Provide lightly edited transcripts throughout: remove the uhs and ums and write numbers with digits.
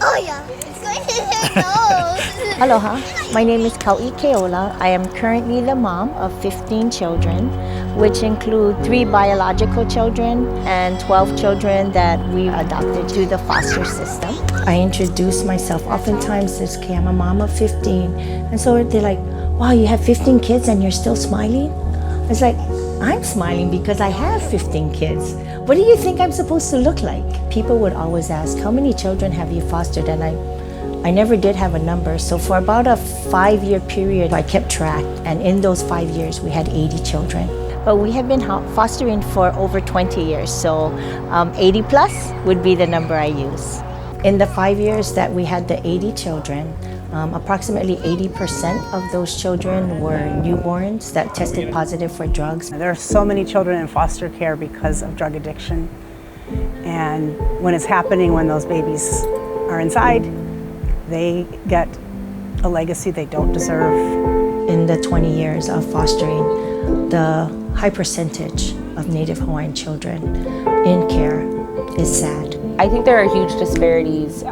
Oh yeah, it's going to his nose. Aloha, my name is Ka Wai Ola. I am currently the mom of 15 children, which include 3 biological children and 12 children that we adopted through the foster system. I introduce myself oftentimes as, okay, I'm a mom of 15. And so they're like, wow, you have 15 kids and you're still smiling? I was like, I'm smiling because I have 15 kids. What do you think I'm supposed to look like? People would always ask, how many children have you fostered? And I never did have a number. So for about a 5-year period, I kept track. And in those 5 years, we had 80 children. But we have been fostering for over 20 years. So 80 plus would be the number I use. In the 5 years that we had the 80 children, approximately 80% of those children were newborns that tested positive for drugs. There are so many children in foster care because of drug addiction. And when it's happening, when those babies are inside, they get a legacy they don't deserve. In the 20 years of fostering, the high percentage of Native Hawaiian children in care is sad. I think there are huge disparities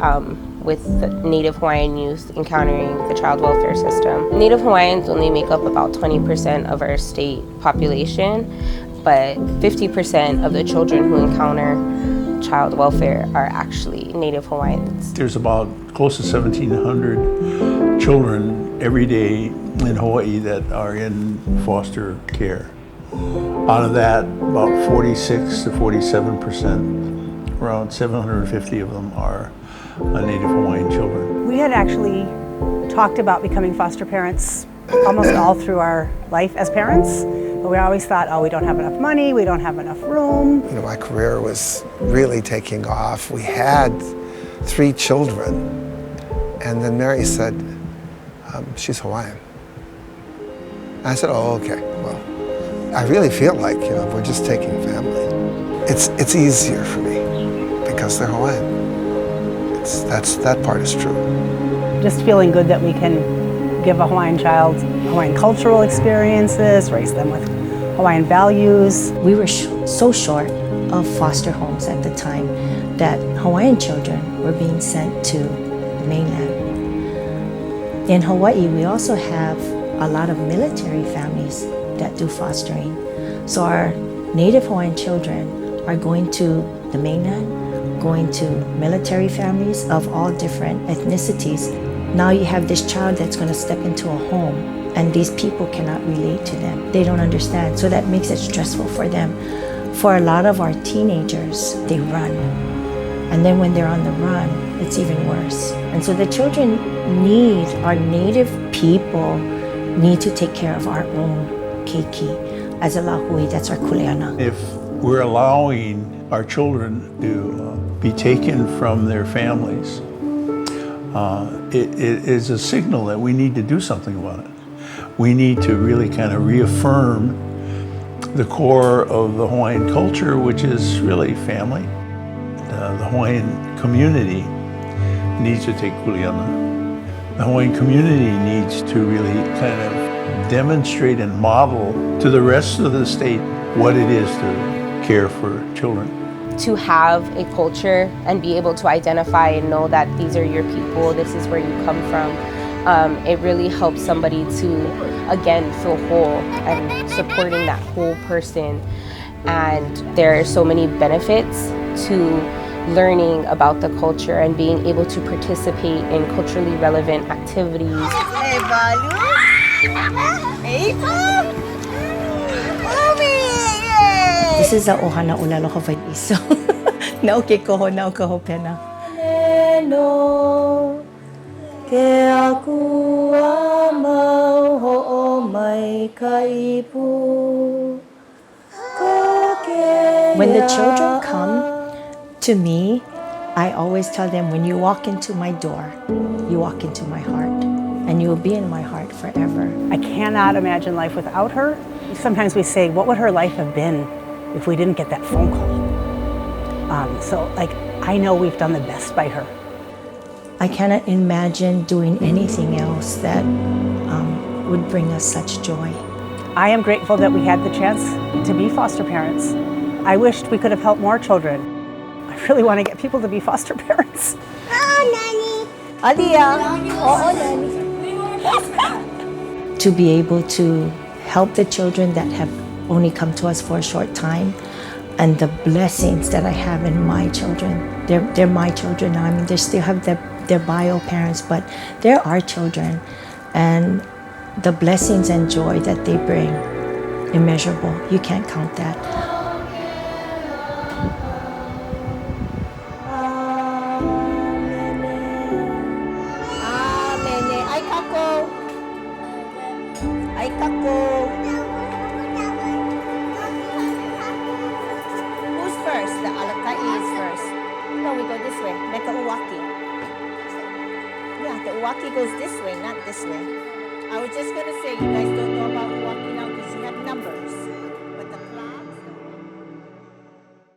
with the Native Hawaiian youth encountering the child welfare system. Native Hawaiians only make up about 20% of our state population, but 50% of the children who encounter child welfare are actually Native Hawaiians. There's about close to 1,700 children every day in Hawaii that are in foster care. Out of that, about 46 to 47%, around 750 of them are Native Hawaiian children. We had actually talked about becoming foster parents almost all through our life as parents, but we always thought, oh, we don't have enough money, we don't have enough room. You know, my career was really taking off. We had 3 children, and then Mary said, she's Hawaiian. I said, oh, okay, well, I really feel like, you know, we're just taking a family. It's easier for me because they're Hawaiian. That part is true. Just feeling good that we can give a Hawaiian child Hawaiian cultural experiences, raise them with Hawaiian values. We were so short of foster homes at the time that Hawaiian children were being sent to the mainland. In Hawaii, we also have a lot of military families that do fostering. So our Native Hawaiian children are going to the mainland, going to military families of all different ethnicities. Now you have this child that's going to step into a home and these people cannot relate to them. They don't understand, so that makes it stressful for them. For a lot of our teenagers, they run. And then when they're on the run, it's even worse. And so the children need, our Native people need to take care of our own keiki. As a lahui, that's our kuleana. If we're allowing our children to be taken from their families, it is a signal that we need to do something about it. We need to really kind of reaffirm the core of the Hawaiian culture, which is really family. The Hawaiian community needs to take kuleana. The Hawaiian community needs to really kind of demonstrate and model to the rest of the state what it is to care for children. To have a culture and be able to identify and know that these are your people, this is where you come from, it really helps somebody to, again, feel whole and supporting that whole person. And there are so many benefits to learning about the culture and being able to participate in culturally relevant activities. Hey, Balu. Hey, This is a ohana ula loha Hawaiʻi, so nau ke koho, nau ka hopena. Eno ke akua mau ho'o mai ka ipu. When the children come to me, I always tell them, when you walk into my door, you walk into my heart, and you will be in my heart forever. I cannot imagine life without her. Sometimes we say, what would her life have been if we didn't get that phone call? So I know we've done the best by her. I cannot imagine doing anything else that would bring us such joy. I am grateful that we had the chance to be foster parents. I wished we could have helped more children. I really want to get people to be foster parents. Adia. Oo, Nani. To be able to help the children that have only come to us for a short time, and the blessings that I have in my children. They're my children now. I mean, they still have their bio parents, but they're our children. And the blessings and joy that they bring, immeasurable. You can't count that. Ay kako. Ay kako. Who's first? The Alakai is first. No, we go this way. Meka Uwaki. Yeah, the Uwaki goes this way, not this way. I was just going to say, you guys don't know about Uwaki now because you have numbers.